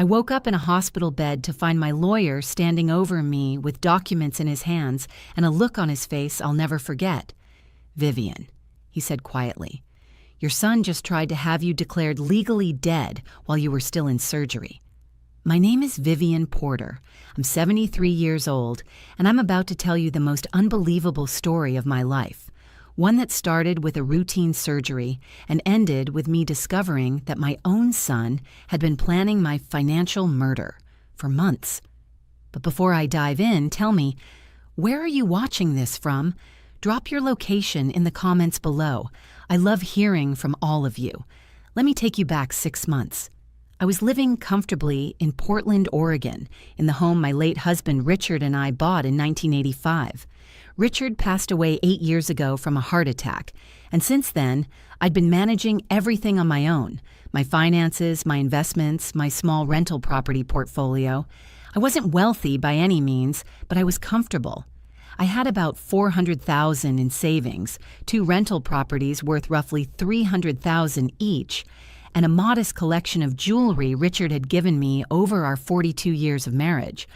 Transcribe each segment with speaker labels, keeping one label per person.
Speaker 1: I woke up in a hospital bed to find my lawyer standing over me with documents in his hands and a look on his face I'll never forget. "Vivian," he said quietly, "your son just tried to have you declared legally dead while you were still in surgery." My name is Vivian Porter. I'm 73 years old, and I'm about to tell you the most unbelievable story of my life. One that started with a routine surgery and ended with me discovering that my own son had been planning my financial murder for months. But before I dive in, tell me, where are you watching this from? Drop your location in the comments below. I love hearing from all of you. Let me take you back 6 months. I was living comfortably in Portland, Oregon, in the home my late husband Richard and I bought in 1985. Richard passed away 8 years ago from a heart attack, and since then, I'd been managing everything on my own: my finances, my investments, my small rental property portfolio. I wasn't wealthy by any means, but I was comfortable. I had about $400,000 in savings, 2 rental properties worth roughly $300,000 each, and a modest collection of jewelry Richard had given me over our 42 years of marriage.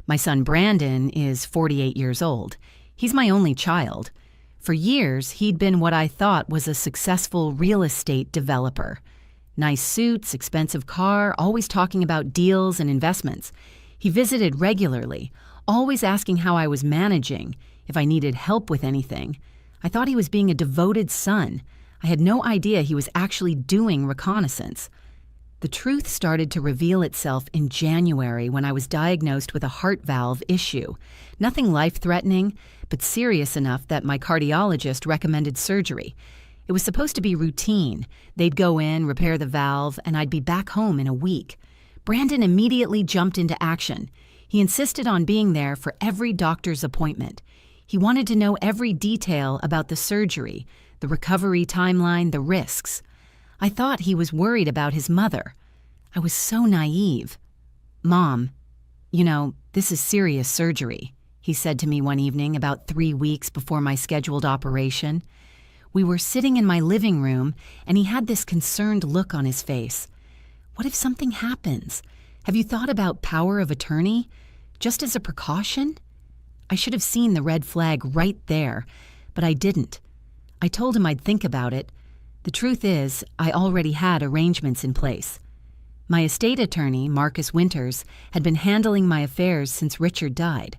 Speaker 1: My son Brandon is 48 years old. He's my only child. For years, he'd been what I thought was a successful real estate developer. Nice suits, expensive car, always talking about deals and investments. He visited regularly, always asking how I was managing, if I needed help with anything. I thought he was being a devoted son. I had no idea he was actually doing reconnaissance. The truth started to reveal itself in January when I was diagnosed with a heart valve issue. Nothing life-threatening, but serious enough that my cardiologist recommended surgery. It was supposed to be routine. They'd go in, repair the valve, and I'd be back home in a week. Brandon immediately jumped into action. He insisted on being there for every doctor's appointment. He wanted to know every detail about the surgery, the recovery timeline, the risks. I thought he was worried about his mother. I was so naive. "Mom, this is serious surgery," he said to me one evening about 3 weeks before my scheduled operation. We were sitting in my living room, and he had this concerned look on his face. "What if something happens? Have you thought about power of attorney? Just as a precaution?" I should have seen the red flag right there, but I didn't. I told him I'd think about it. The truth is, I already had arrangements in place. My estate attorney, Marcus Winters, had been handling my affairs since Richard died.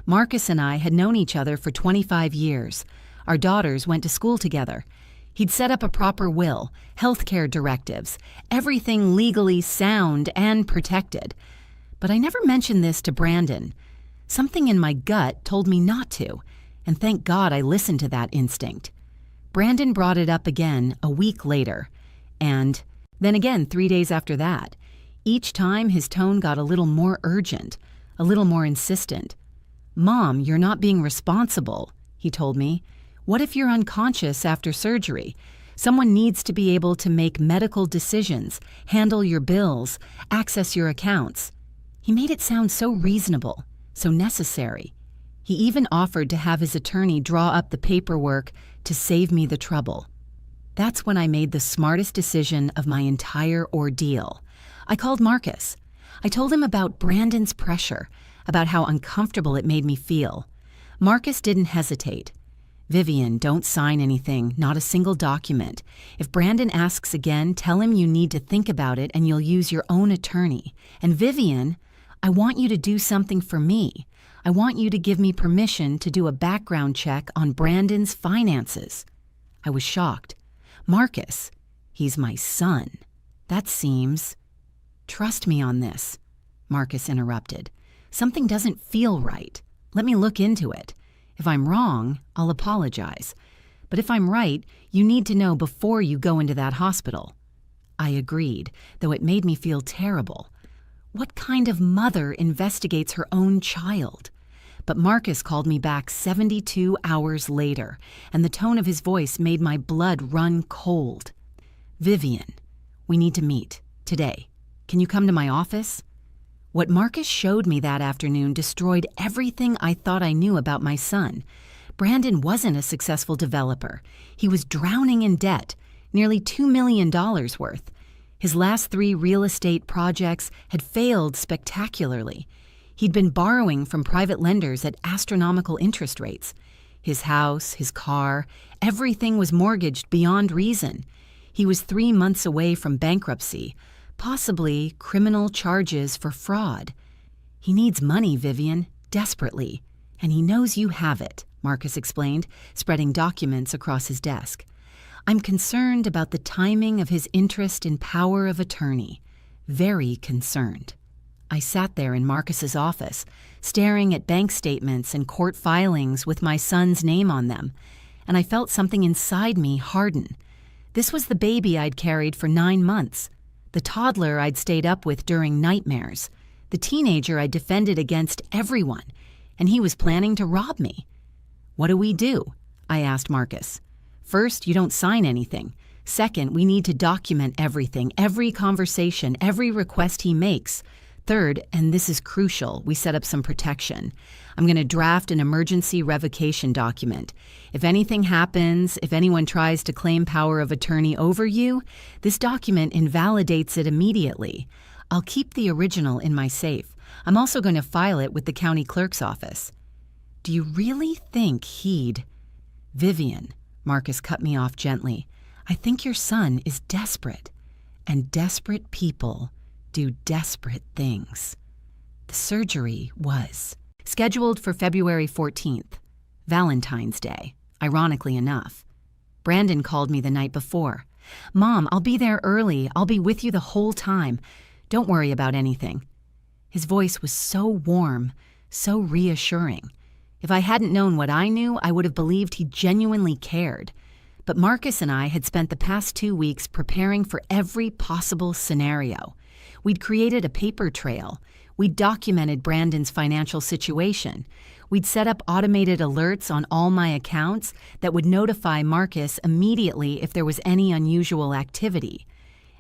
Speaker 1: Marcus and I had known each other for 25 years. Our daughters went to school together. He'd set up a proper will, healthcare directives, everything legally sound and protected. But I never mentioned this to Brandon. Something in my gut told me not to, and thank God I listened to that instinct. Brandon brought it up again a week later, and then again 3 days after that. Each time his tone got a little more urgent, a little more insistent. "Mom, you're not being responsible," he told me. "What if you're unconscious after surgery? Someone needs to be able to make medical decisions, handle your bills, access your accounts." He made it sound so reasonable, so necessary. He even offered to have his attorney draw up the paperwork to save me the trouble. That's when I made the smartest decision of my entire ordeal. I called Marcus. I told him about Brandon's pressure, about how uncomfortable it made me feel. Marcus didn't hesitate. "Vivian, don't sign anything, not a single document. If Brandon asks again, tell him you need to think about it and you'll use your own attorney. And Vivian, I want you to do something for me. I want you to give me permission to do a background check on Brandon's finances." I was shocked. "Marcus, he's my son. That seems—" "Trust me on this," Marcus interrupted. "Something doesn't feel right. Let me look into it. If I'm wrong, I'll apologize. But if I'm right, you need to know before you go into that hospital." I agreed, though it made me feel terrible. What kind of mother investigates her own child? But Marcus called me back 72 hours later, and the tone of his voice made my blood run cold. "Vivian, we need to meet, today. Can you come to my office?" What Marcus showed me that afternoon destroyed everything I thought I knew about my son. Brandon wasn't a successful developer. He was drowning in debt, nearly $2 million worth. His last 3 real estate projects had failed spectacularly. He'd been borrowing from private lenders at astronomical interest rates. His house, his car, everything was mortgaged beyond reason. He was 3 months away from bankruptcy, possibly criminal charges for fraud. He needs money, Vivian, desperately, and he knows you have it, Marcus explained, spreading documents across his desk. I'm concerned about the timing of his interest in power of attorney. Very concerned. I sat there in Marcus's office, staring at bank statements and court filings with my son's name on them, and I felt something inside me harden. This was the baby I'd carried for 9 months, the toddler I'd stayed up with during nightmares, the teenager I defended against everyone, and he was planning to rob me. What do we do? I asked Marcus. First, you don't sign anything. Second, we need to document everything, every conversation, every request he makes. Third, and this is crucial, we set up some protection. I'm going to draft an emergency revocation document. If anything happens, if anyone tries to claim power of attorney over you, this document invalidates it immediately. I'll keep the original in my safe. I'm also going to file it with the county clerk's office. Do you really think he'd... Vivian, Marcus cut me off gently. I think your son is desperate, and desperate people do desperate things. The surgery was scheduled for February 14th, Valentine's Day, ironically enough. Brandon called me the night before. Mom, I'll be there early. I'll be with you the whole time. Don't worry about anything. His voice was so warm, so reassuring. If I hadn't known what I knew, I would have believed he genuinely cared. But Marcus and I had spent the past 2 weeks preparing for every possible scenario. We'd created a paper trail. We'd documented Brandon's financial situation. We'd set up automated alerts on all my accounts that would notify Marcus immediately if there was any unusual activity.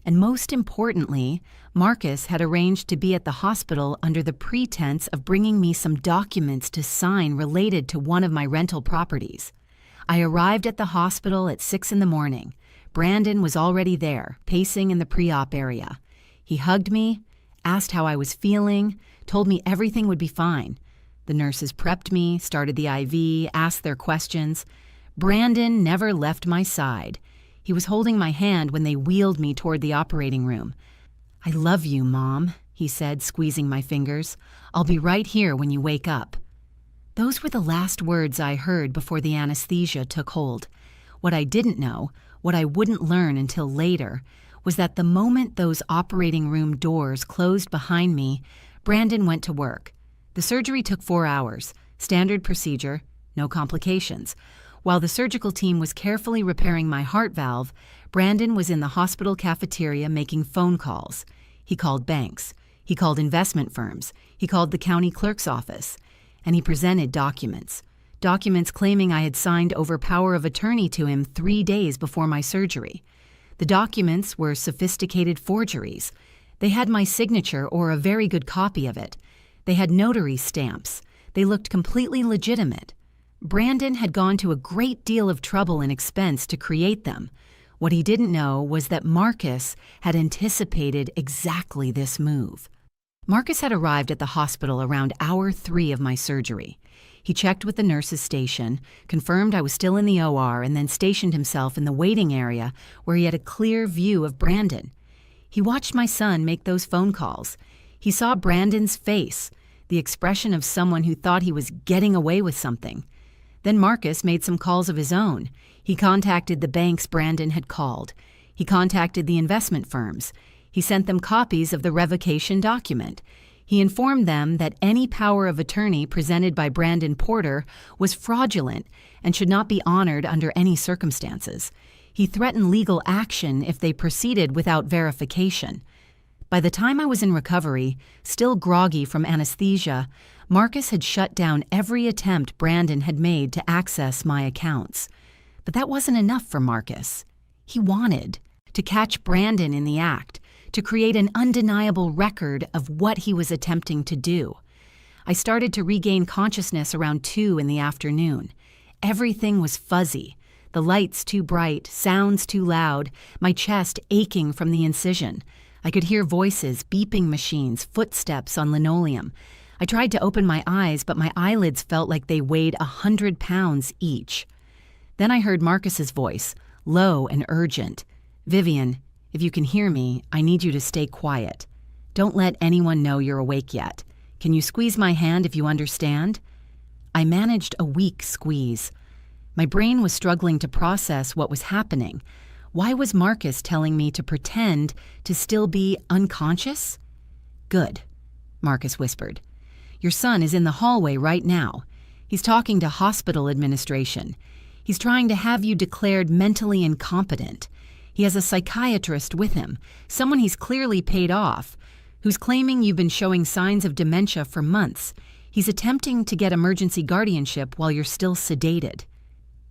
Speaker 1: And most importantly, Marcus had arranged to be at the hospital under the pretense of bringing me some documents to sign related to one of my rental properties. I arrived at the hospital at 6 a.m. Brandon was already there, pacing in the pre-op area. He hugged me, asked how I was feeling, told me everything would be fine. The nurses prepped me, started the IV, asked their questions. Brandon never left my side. He was holding my hand when they wheeled me toward the operating room. I love you, Mom, he said, squeezing my fingers. I'll be right here when you wake up. Those were the last words I heard before the anesthesia took hold. What I didn't know, what I wouldn't learn until later, was that the moment those operating room doors closed behind me, Brandon went to work. The surgery took 4 hours, standard procedure, no complications. While the surgical team was carefully repairing my heart valve, Brandon was in the hospital cafeteria making phone calls. He called banks. He called investment firms. He called the county clerk's office. And he presented documents. Documents claiming I had signed over power of attorney to him 3 days before my surgery. The documents were sophisticated forgeries. They had my signature or a very good copy of it. They had notary stamps. They looked completely legitimate. Brandon had gone to a great deal of trouble and expense to create them. What he didn't know was that Marcus had anticipated exactly this move. Marcus had arrived at the hospital around hour 3 of my surgery. He checked with the nurses' station, confirmed I was still in the OR, and then stationed himself in the waiting area where he had a clear view of Brandon. He watched my son make those phone calls. He saw Brandon's face, the expression of someone who thought he was getting away with something. Then Marcus made some calls of his own. He contacted the banks Brandon had called. He contacted the investment firms. He sent them copies of the revocation document. He informed them that any power of attorney presented by Brandon Porter was fraudulent and should not be honored under any circumstances. He threatened legal action if they proceeded without verification. By the time I was in recovery, still groggy from anesthesia, Marcus had shut down every attempt Brandon had made to access my accounts. But that wasn't enough for Marcus. He wanted to catch Brandon in the act, to create an undeniable record of what he was attempting to do. I started to regain consciousness around 2 in the afternoon. Everything was fuzzy. The lights too bright, sounds too loud, my chest aching from the incision. I could hear voices, beeping machines, footsteps on linoleum. I tried to open my eyes, but my eyelids felt like they weighed 100 pounds each. Then I heard Marcus's voice, low and urgent. "Vivian, if you can hear me, I need you to stay quiet. Don't let anyone know you're awake yet. Can you squeeze my hand if you understand?" I managed a weak squeeze. My brain was struggling to process what was happening. Why was Marcus telling me to pretend to still be unconscious? "Good," Marcus whispered. "Your son is in the hallway right now. He's talking to hospital administration. He's trying to have you declared mentally incompetent. He has a psychiatrist with him, someone he's clearly paid off, who's claiming you've been showing signs of dementia for months. He's attempting to get emergency guardianship while you're still sedated."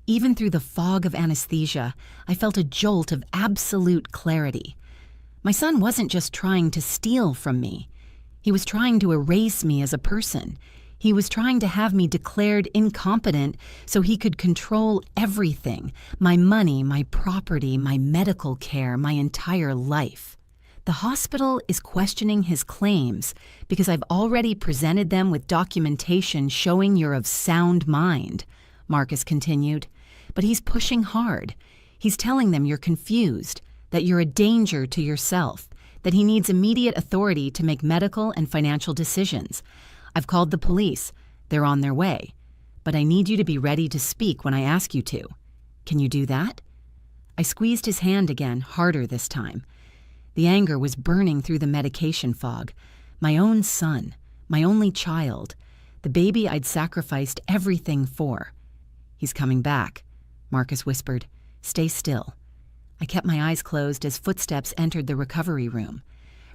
Speaker 1: Even through the fog of anesthesia, I felt a jolt of absolute clarity. My son wasn't just trying to steal from me. He was trying to erase me as a person. He was trying to have me declared incompetent so he could control everything: my money, my property, my medical care, my entire life. The hospital is questioning his claims because I've already presented them with documentation showing you're of sound mind, Marcus continued. But he's pushing hard. He's telling them you're confused, that you're a danger to yourself, that he needs immediate authority to make medical and financial decisions. I've called the police. They're on their way. But I need you to be ready to speak when I ask you to. Can you do that? I squeezed his hand again, harder this time. The anger was burning through the medication fog. My own son, my only child, the baby I'd sacrificed everything for. "He's coming back," Marcus whispered. "Stay still." I kept my eyes closed as footsteps entered the recovery room.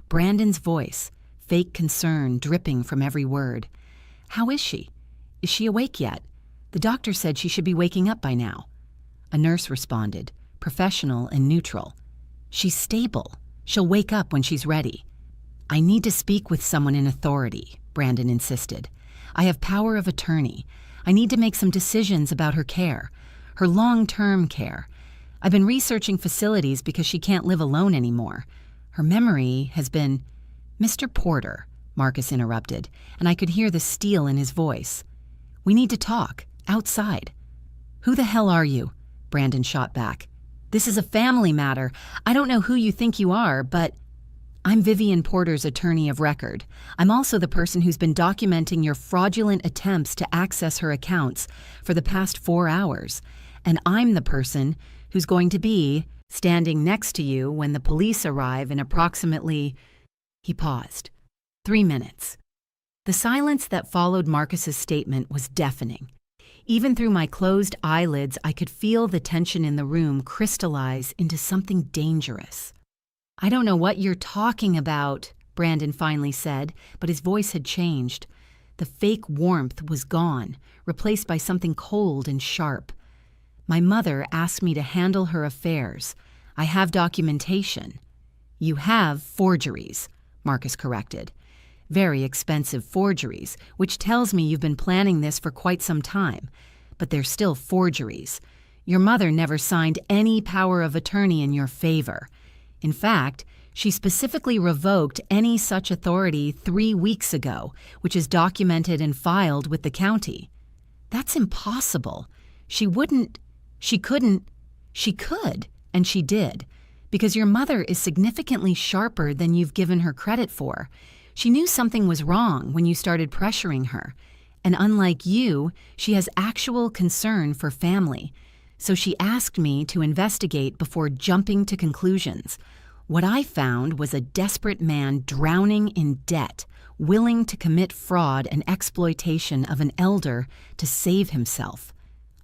Speaker 1: Brandon's voice, fake concern dripping from every word. "How is she? Is she awake yet? The doctor said she should be waking up by now." A nurse responded, professional and neutral. "She's stable. She'll wake up when she's ready." "I need to speak with someone in authority," Brandon insisted. "I have power of attorney. I need to make some decisions about her care, her long-term care. I've been researching facilities because she can't live alone anymore. Her memory has been—" "Mr. Porter," Marcus interrupted, and I could hear the steel in his voice. "We need to talk, outside." "Who the hell are you?" Brandon shot back. "This is a family matter. I don't know who you think you are, but—" "I'm Vivian Porter's attorney of record. I'm also the person who's been documenting your fraudulent attempts to access her accounts for the past 4 hours. And I'm the person who's going to be standing next to you when the police arrive in approximately—" He paused. 3 minutes. The silence that followed Marcus's statement was deafening. Even through my closed eyelids, I could feel the tension in the room crystallize into something dangerous. "I don't know what you're talking about," Brandon finally said, but his voice had changed. The fake warmth was gone, replaced by something cold and sharp. "My mother asked me to handle her affairs. I have documentation." "You have forgeries," Marcus corrected. "Very expensive forgeries, which tells me you've been planning this for quite some time. But they're still forgeries. Your mother never signed any power of attorney in your favor. In fact, she specifically revoked any such authority 3 weeks ago, which is documented and filed with the county." "That's impossible. She couldn't, and she did, because your mother is significantly sharper than you've given her credit for. She knew something was wrong when you started pressuring her, and unlike you, she has actual concern for family. So she asked me to investigate before jumping to conclusions. What I found was a desperate man drowning in debt, willing to commit fraud and exploitation of an elder to save himself."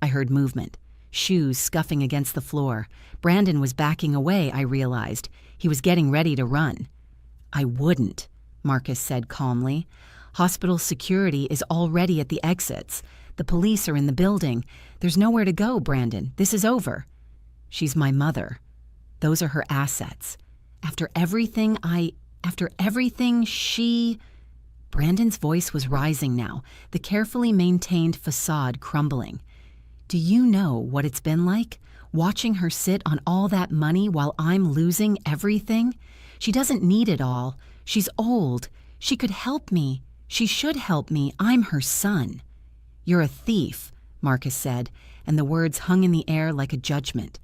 Speaker 1: I heard movement, shoes scuffing against the floor. Brandon was backing away, I realized. He was getting ready to run. "I wouldn't," Marcus said calmly. "Hospital security is already at the exits. The police are in the building. There's nowhere to go, Brandon. This is over." "She's my mother. Those are her assets. After everything she—" Brandon's voice was rising now, the carefully maintained facade crumbling. "Do you know what it's been like? Watching her sit on all that money while I'm losing everything? She doesn't need it all. She's old. She could help me. She should help me. I'm her son. You're a thief, Marcus said, and the words hung in the air like a judgment.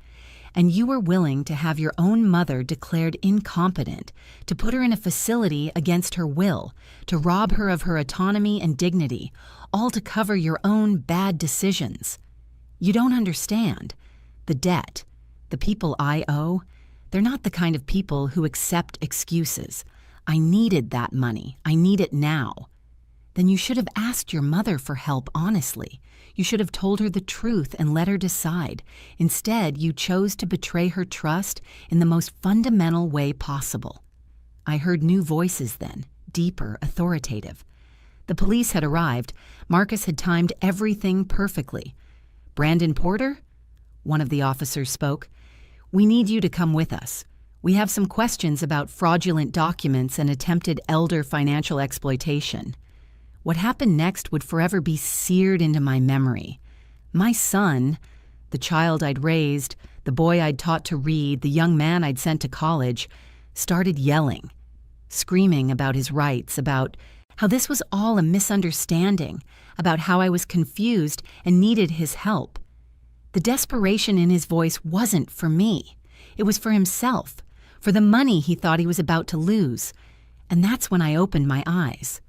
Speaker 1: And you were willing to have your own mother declared incompetent, to put her in a facility against her will, to rob her of her autonomy and dignity, all to cover your own bad decisions. You don't understand. The debt, the people I owe, they're not the kind of people who accept excuses. I needed that money. I need it now. Then you should have asked your mother for help honestly. You should have told her the truth and let her decide. Instead, you chose to betray her trust in the most fundamental way possible. I heard new voices then, deeper, authoritative. The police had arrived. Marcus had timed everything perfectly. Brandon Porter? One of the officers spoke. We need you to come with us. We have some questions about fraudulent documents and attempted elder financial exploitation. What happened next would forever be seared into my memory. My son, the child I'd raised, the boy I'd taught to read, the young man I'd sent to college, started yelling, screaming about his rights, about how this was all a misunderstanding, about how I was confused and needed his help. The desperation in his voice wasn't for me. It was for himself, for the money he thought he was about to lose. And that's when I opened my eyes.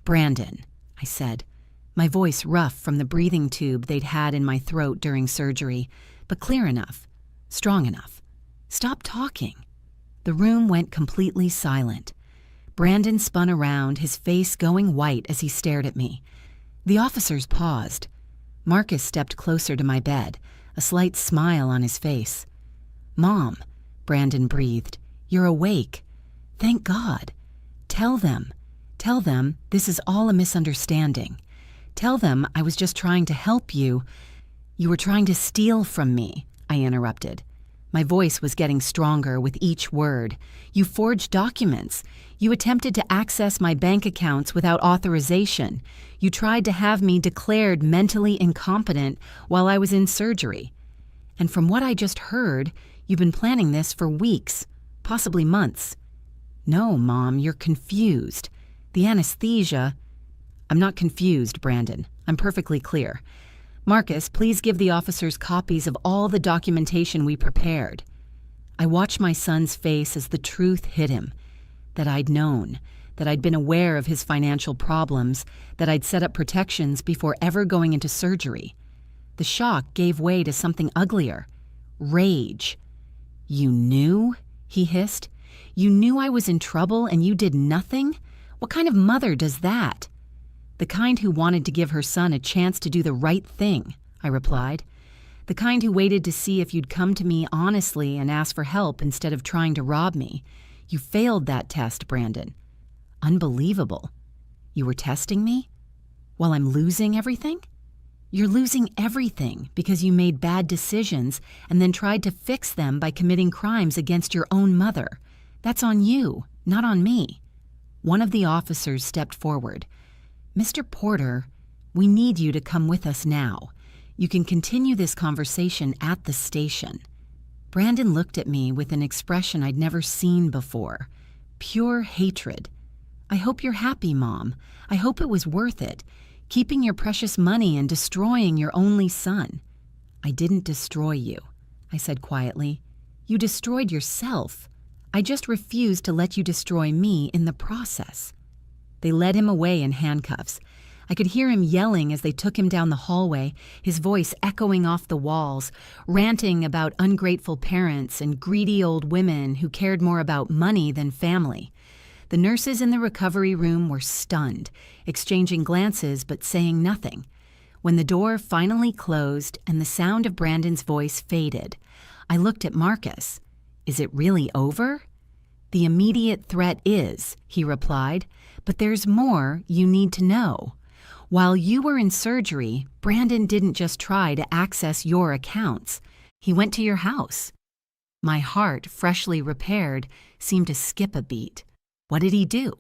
Speaker 1: Brandon, I said, my voice rough from the breathing tube they'd had in my throat during surgery, but clear enough, strong enough. Stop talking. The room went completely silent. Brandon spun around, his face going white as he stared at me. The officers paused. Marcus stepped closer to my bed, a slight smile on his face. Mom, Brandon breathed, you're awake. Thank God. Tell them this is all a misunderstanding. Tell them I was just trying to help you. You were trying to steal from me, I interrupted. My voice was getting stronger with each word. You forged documents. You attempted to access my bank accounts without authorization. You tried to have me declared mentally incompetent while I was in surgery. And from what I just heard, you've been planning this for weeks, possibly months. No, Mom, you're confused. The anesthesia... I'm not confused, Brandon. I'm perfectly clear. Marcus, please give the officers copies of all the documentation we prepared. I watched my son's face as the truth hit him. That I'd known, that I'd been aware of his financial problems, that I'd set up protections before ever going into surgery. The shock gave way to something uglier. Rage. You knew? He hissed. You knew I was in trouble and you did nothing? What kind of mother does that? The kind who wanted to give her son a chance to do the right thing, I replied. The kind who waited to see if you'd come to me honestly and ask for help instead of trying to rob me. You failed that test, Brandon. Unbelievable. You were testing me? While I'm losing everything? You're losing everything because you made bad decisions and then tried to fix them by committing crimes against your own mother. That's on you, not on me. One of the officers stepped forward. Mr. Porter, we need you to come with us now. You can continue this conversation at the station. Brandon looked at me with an expression I'd never seen before. Pure hatred. I hope you're happy, Mom. I hope it was worth it. Keeping your precious money and destroying your only son. I didn't destroy you, I said quietly. You destroyed yourself. I just refused to let you destroy me in the process. They led him away in handcuffs. I could hear him yelling as they took him down the hallway, his voice echoing off the walls, ranting about ungrateful parents and greedy old women who cared more about money than family. The nurses in the recovery room were stunned, exchanging glances but saying nothing. When the door finally closed and the sound of Brandon's voice faded, I looked at Marcus. Is it really over? The immediate threat is, he replied, but there's more you need to know. While you were in surgery, Brandon didn't just try to access your accounts. He went to your house. My heart, freshly repaired, seemed to skip a beat. What did he do?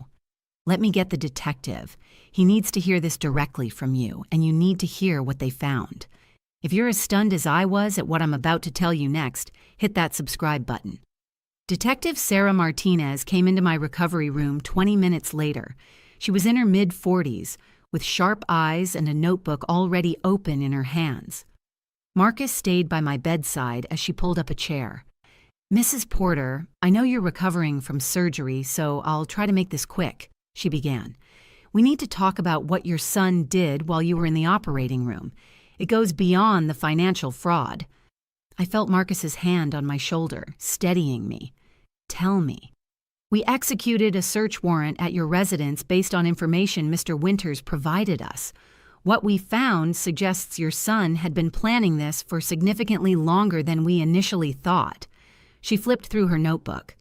Speaker 1: Let me get the detective. He needs to hear this directly from you, and you need to hear what they found. If you're as stunned as I was at what I'm about to tell you next, hit that subscribe button. Detective Sarah Martinez came into my recovery room 20 minutes later. She was in her mid-40s, with sharp eyes and a notebook already open in her hands. Marcus stayed by my bedside as she pulled up a chair. "Mrs. Porter, I know you're recovering from surgery, so I'll try to make this quick," she began. "We need to talk about what your son did while you were in the operating room. It goes beyond the financial fraud." I felt Marcus's hand on my shoulder, steadying me. "Tell me." "We executed a search warrant at your residence based on information Mr. Winters provided us. What we found suggests your son had been planning this for significantly longer than we initially thought." She flipped through her notebook.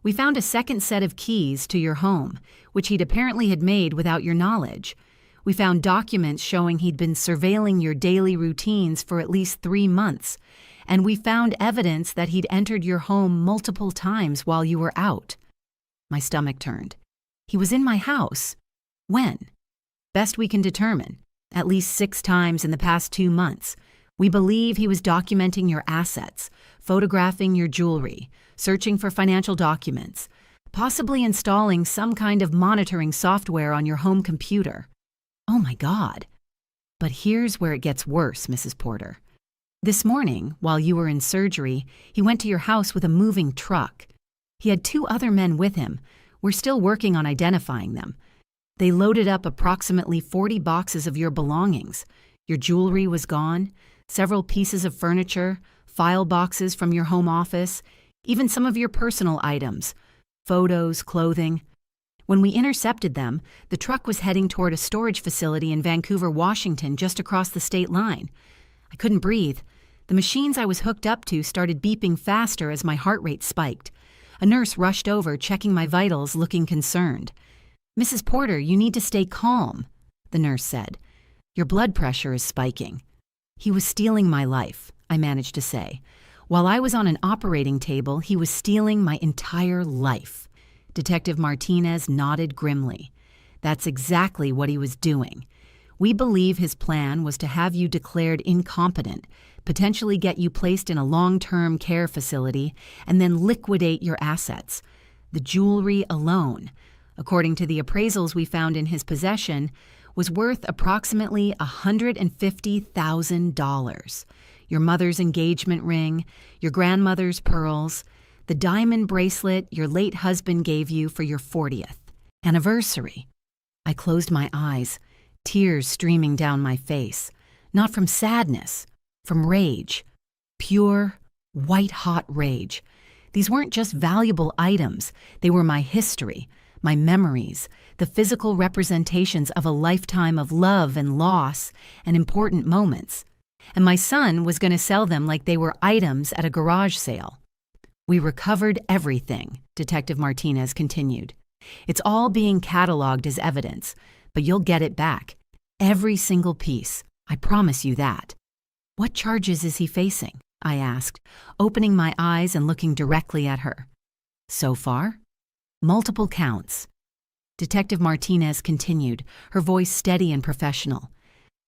Speaker 1: "We found a second set of keys to your home, which he'd apparently had made without your knowledge. We found documents showing he'd been surveilling your daily routines for at least 3 months, and we found evidence that he'd entered your home multiple times while you were out." My stomach turned. "He was in my house? When?" "Best we can determine. At least 6 times in the past 2 months. We believe he was documenting your assets, photographing your jewelry, searching for financial documents, possibly installing some kind of monitoring software on your home computer." "Oh my God." "But here's where it gets worse, Mrs. Porter. This morning, while you were in surgery, he went to your house with a moving truck. He had 2 other men with him. We're still working on identifying them. They loaded up approximately 40 boxes of your belongings. Your jewelry was gone, several pieces of furniture, file boxes from your home office, even some of your personal items, photos, clothing. When we intercepted them, the truck was heading toward a storage facility in Vancouver, Washington, just across the state line. I couldn't breathe. The machines I was hooked up to started beeping faster as my heart rate spiked. A nurse rushed over, checking my vitals, looking concerned. "Mrs. Porter, you need to stay calm," the nurse said. "Your blood pressure is spiking." "He was stealing my life," I managed to say. "While I was on an operating table, he was stealing my entire life." Detective Martinez nodded grimly. "That's exactly what he was doing. We believe his plan was to have you declared incompetent, potentially get you placed in a long-term care facility, and then liquidate your assets. The jewelry alone, according to the appraisals we found in his possession, was worth approximately $150,000. Your mother's engagement ring, your grandmother's pearls, the diamond bracelet your late husband gave you for your 40th anniversary." I closed my eyes, tears streaming down my face, not from sadness, from rage. Pure, white-hot rage. These weren't just valuable items, they were my history, my memories, the physical representations of a lifetime of love and loss and important moments. And my son was going to sell them like they were items at a garage sale. "We recovered everything," Detective Martinez continued. "It's all being cataloged as evidence, but you'll get it back. Every single piece. I promise you that." "What charges is he facing?" I asked, opening my eyes and looking directly at her. "So far? Multiple counts." Detective Martinez continued, her voice steady and professional.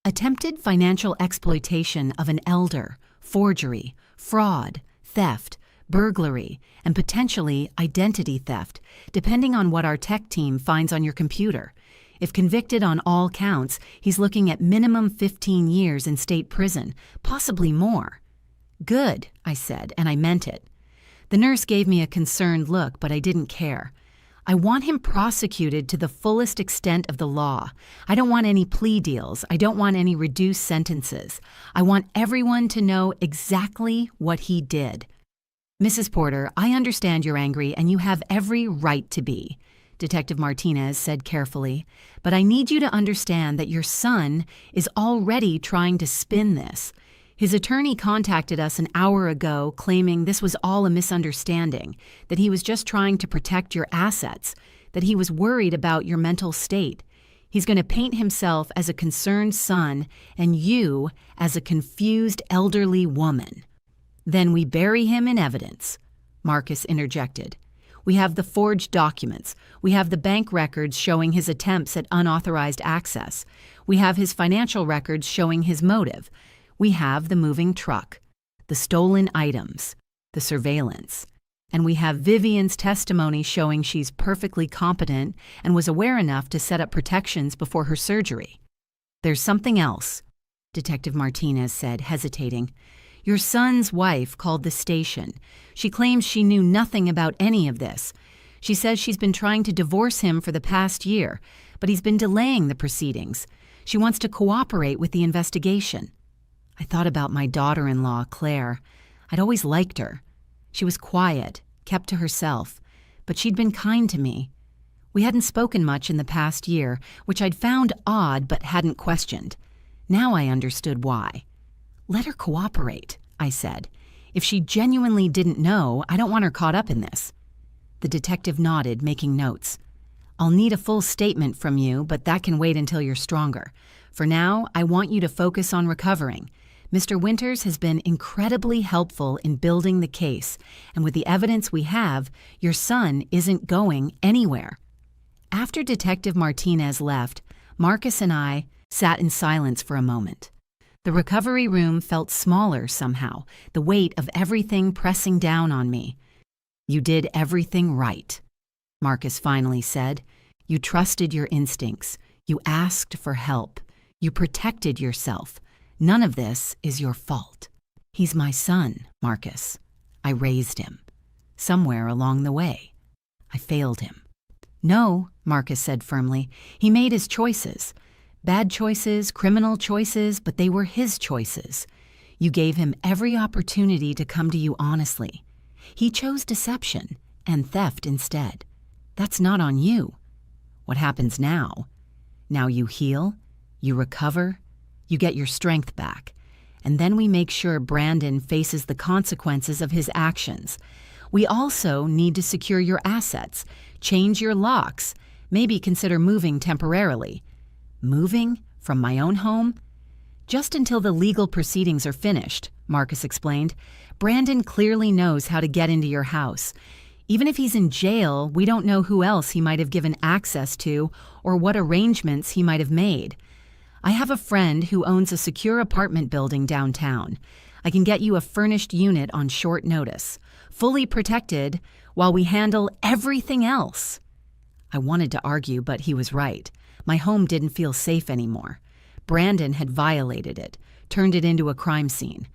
Speaker 1: "Attempted financial exploitation of an elder, forgery, fraud, theft, burglary, and potentially identity theft, depending on what our tech team finds on your computer. If convicted on all counts, he's looking at minimum 15 years in state prison, possibly more." "Good," I said, and I meant it. The nurse gave me a concerned look, but I didn't care. "I want him prosecuted to the fullest extent of the law. I don't want any plea deals. I don't want any reduced sentences. I want everyone to know exactly what he did." "Mrs. Porter, I understand you're angry and you have every right to be," Detective Martinez said carefully, "but I need you to understand that your son is already trying to spin this. His attorney contacted us an hour ago claiming this was all a misunderstanding, that he was just trying to protect your assets, that he was worried about your mental state. He's going to paint himself as a concerned son and you as a confused elderly woman." "Then we bury him in evidence," Marcus interjected. "We have the forged documents. We have the bank records showing his attempts at unauthorized access. We have his financial records showing his motive. We have the moving truck, the stolen items, the surveillance, and we have Vivian's testimony showing she's perfectly competent and was aware enough to set up protections before her surgery. There's something else, Detective Martinez said, hesitating. Your son's wife called the station. She claims she knew nothing about any of this. She says she's been trying to divorce him for the past year, but he's been delaying the proceedings. She wants to cooperate with the investigation. I thought about my daughter-in-law, Claire. I'd always liked her. She was quiet, kept to herself, but she'd been kind to me. We hadn't spoken much in the past year, which I'd found odd but hadn't questioned. Now I understood why. Let her cooperate, I said. If she genuinely didn't know, I don't want her caught up in this. The detective nodded, making notes. I'll need a full statement from you, but that can wait until you're stronger. For now, I want you to focus on recovering. Mr. Winters has been incredibly helpful in building the case, and with the evidence we have, your son isn't going anywhere. After Detective Martinez left, Marcus and I sat in silence for a moment. The recovery room felt smaller somehow, the weight of everything pressing down on me. You did everything right, Marcus finally said. You trusted your instincts. You asked for help. You protected yourself. None of this is your fault. He's my son, Marcus. I raised him. Somewhere along the way, I failed him. No, Marcus said firmly. He made his choices. Bad choices, criminal choices, but they were his choices. You gave him every opportunity to come to you honestly. He chose deception and theft instead. That's not on you. What happens now? Now you heal, you recover, you get your strength back, and then we make sure Brandon faces the consequences of his actions. We also need to secure your assets, change your locks, maybe consider moving temporarily. Moving from my own home? Just until the legal proceedings are finished, Marcus explained. Brandon clearly knows how to get into your house. Even if he's in jail, we don't know who else he might have given access to or what arrangements he might have made. I have a friend who owns a secure apartment building downtown. I can get you a furnished unit on short notice, fully protected, while we handle everything else. I wanted to argue, but he was right. My home didn't feel safe anymore. Brandon had violated it, turned it into a crime scene.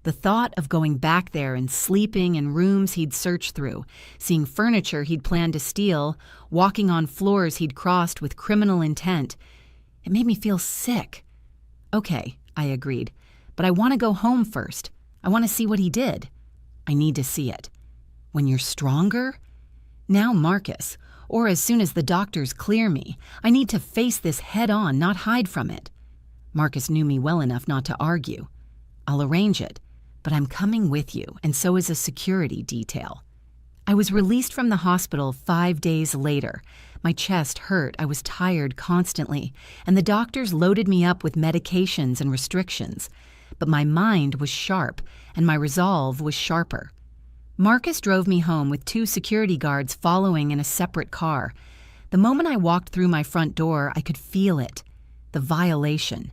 Speaker 1: The thought of going back there and sleeping in rooms he'd searched through, seeing furniture he'd planned to steal, walking on floors he'd crossed with criminal intent, it made me feel sick. Okay, I agreed, but I want to go home first. I want to see what he did. I need to see it. When you're stronger? Now, Marcus, or as soon as the doctors clear me, I need to face this head on, not hide from it. Marcus knew me well enough not to argue. I'll arrange it, but I'm coming with you, and so is a security detail. I was released from the hospital 5 days later. My chest hurt, I was tired constantly, and the doctors loaded me up with medications and restrictions. But my mind was sharp, and my resolve was sharper. Marcus drove me home with 2 security guards following in a separate car. The moment I walked through my front door, I could feel it. The violation.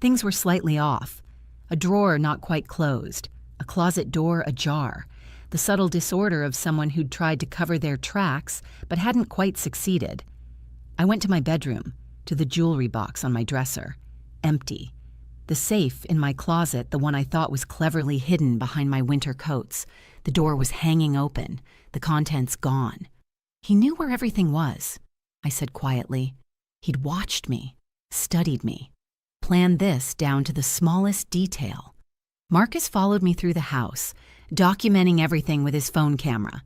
Speaker 1: Things were slightly off. A drawer not quite closed. A closet door ajar. The subtle disorder of someone who'd tried to cover their tracks but hadn't quite succeeded. I went to my bedroom, to the jewelry box on my dresser. Empty. The safe in my closet, the one I thought was cleverly hidden behind my winter coats. The door was hanging open, the contents gone. He knew where everything was, I said quietly. He'd watched me, studied me, planned this down to the smallest detail. Marcus followed me through the house, documenting everything with his phone camera.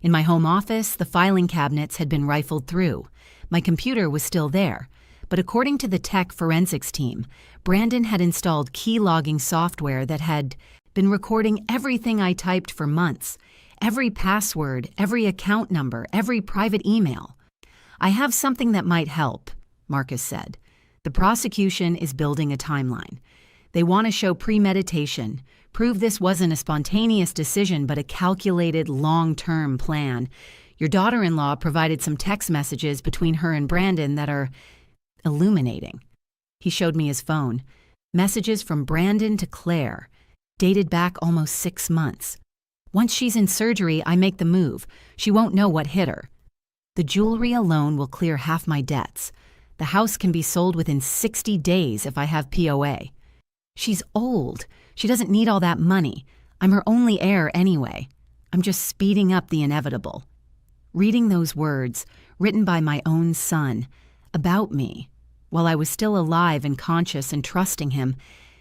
Speaker 1: In my home office, the filing cabinets had been rifled through. My computer was still there, but according to the tech forensics team, Brandon had installed key logging software that had been recording everything I typed for months, every password, every account number, every private email. I have something that might help, Marcus said. The prosecution is building a timeline. They want to show premeditation, prove this wasn't a spontaneous decision but a calculated long-term plan. Your daughter-in-law provided some text messages between her and Brandon that are illuminating. He showed me his phone. Messages from Brandon to Claire, dated back almost 6 months. Once she's in surgery, I make the move. She won't know what hit her. The jewelry alone will clear half my debts. The house can be sold within 60 days if I have POA. She's old. She doesn't need all that money. I'm her only heir anyway. I'm just speeding up the inevitable. Reading those words, written by my own son, about me, while I was still alive and conscious and trusting him,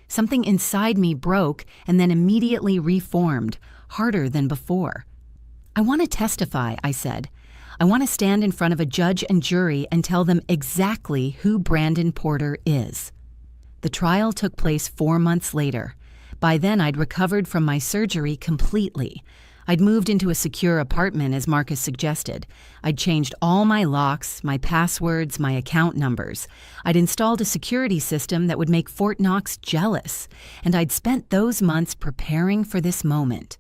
Speaker 1: something inside me broke and then immediately reformed, harder than before. I want to testify, I said. I want to stand in front of a judge and jury and tell them exactly who Brandon Porter is. The trial took place 4 months later. By then, I'd recovered from my surgery completely. I'd moved into a secure apartment, as Marcus suggested. I'd changed all my locks, my passwords, my account numbers. I'd installed a security system that would make Fort Knox jealous, and I'd spent those months preparing for this moment.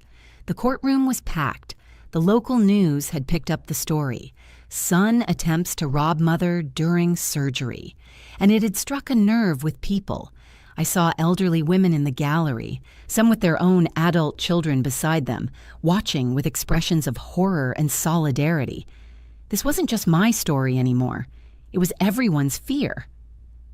Speaker 1: The courtroom was packed. The local news had picked up the story. Son attempts to rob mother during surgery. And it had struck a nerve with people. I saw elderly women in the gallery, some with their own adult children beside them, watching with expressions of horror and solidarity. This wasn't just my story anymore. It was everyone's fear.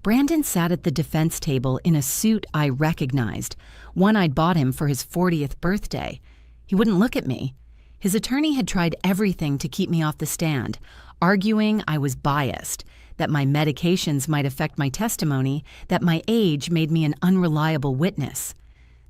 Speaker 1: Brandon sat at the defense table in a suit I recognized, one I'd bought him for his 40th birthday. He wouldn't look at me. His attorney had tried everything to keep me off the stand, arguing I was biased, that my medications might affect my testimony, that my age made me an unreliable witness.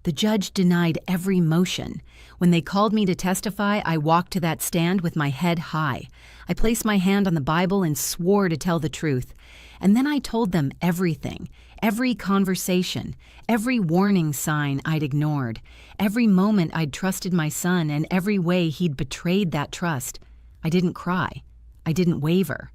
Speaker 1: The judge denied every motion. When they called me to testify, I walked to that stand with my head high. I placed my hand on the Bible and swore to tell the truth. And then I told them everything, every conversation, every warning sign I'd ignored, every moment I'd trusted my son, and every way he'd betrayed that trust. I didn't cry. I didn't waver.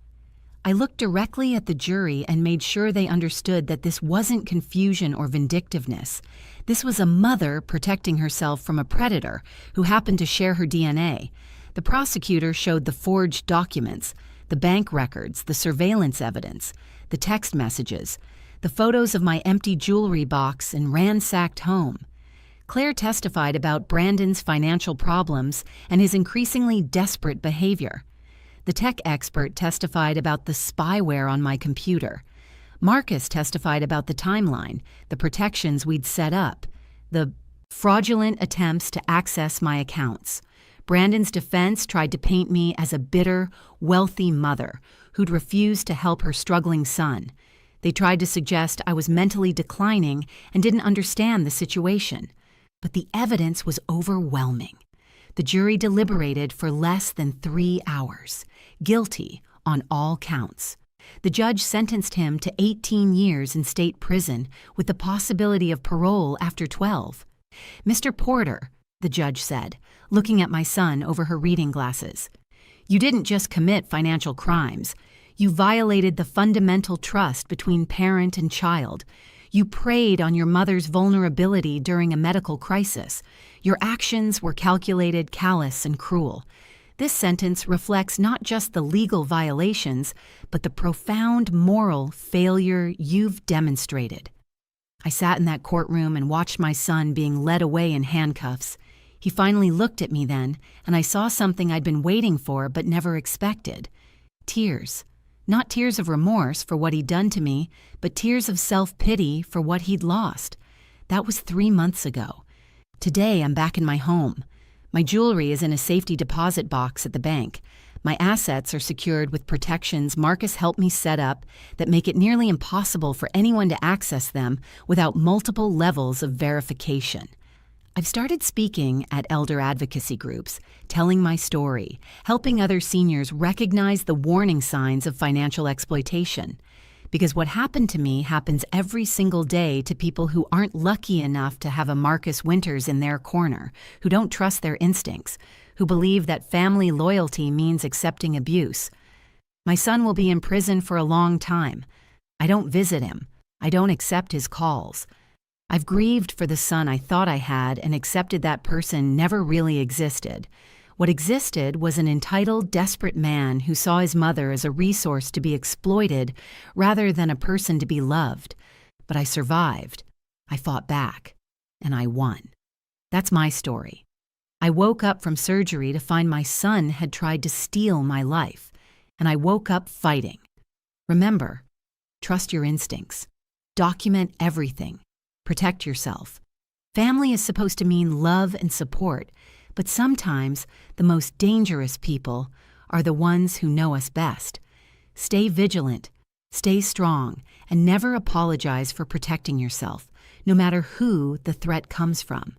Speaker 1: I looked directly at the jury and made sure they understood that this wasn't confusion or vindictiveness. This was a mother protecting herself from a predator who happened to share her DNA. The prosecutor showed the forged documents, the bank records, the surveillance evidence, the text messages, the photos of my empty jewelry box and ransacked home. Claire testified about Brandon's financial problems and his increasingly desperate behavior. The tech expert testified about the spyware on my computer. Marcus testified about the timeline, the protections we'd set up, the fraudulent attempts to access my accounts. Brandon's defense tried to paint me as a bitter, wealthy mother who'd refused to help her struggling son. They tried to suggest I was mentally declining and didn't understand the situation. But the evidence was overwhelming. The jury deliberated for less than 3 hours, guilty on all counts. The judge sentenced him to 18 years in state prison with the possibility of parole after 12. "Mr. Porter," the judge said, looking at my son over her reading glasses, "you didn't just commit financial crimes. You violated the fundamental trust between parent and child. You preyed on your mother's vulnerability during a medical crisis. Your actions were calculated, callous, and cruel. This sentence reflects not just the legal violations, but the profound moral failure you've demonstrated." I sat in that courtroom and watched my son being led away in handcuffs. He finally looked at me then, and I saw something I'd been waiting for but never expected. Tears. Not tears of remorse for what he'd done to me, but tears of self-pity for what he'd lost. That was 3 months ago. Today, I'm back in my home. My jewelry is in a safety deposit box at the bank. My assets are secured with protections Marcus helped me set up that make it nearly impossible for anyone to access them without multiple levels of verification. I've started speaking at elder advocacy groups, telling my story, helping other seniors recognize the warning signs of financial exploitation. Because what happened to me happens every single day to people who aren't lucky enough to have a Marcus Winters in their corner, who don't trust their instincts, who believe that family loyalty means accepting abuse. My son will be in prison for a long time. I don't visit him. I don't accept his calls. I've grieved for the son I thought I had and accepted that person never really existed. What existed was an entitled, desperate man who saw his mother as a resource to be exploited rather than a person to be loved. But I survived. I fought back, and I won. That's my story. I woke up from surgery to find my son had tried to steal my life, and I woke up fighting. Remember, trust your instincts. Document everything. Protect yourself. Family is supposed to mean love and support, but sometimes the most dangerous people are the ones who know us best. Stay vigilant, stay strong, and never apologize for protecting yourself, no matter who the threat comes from.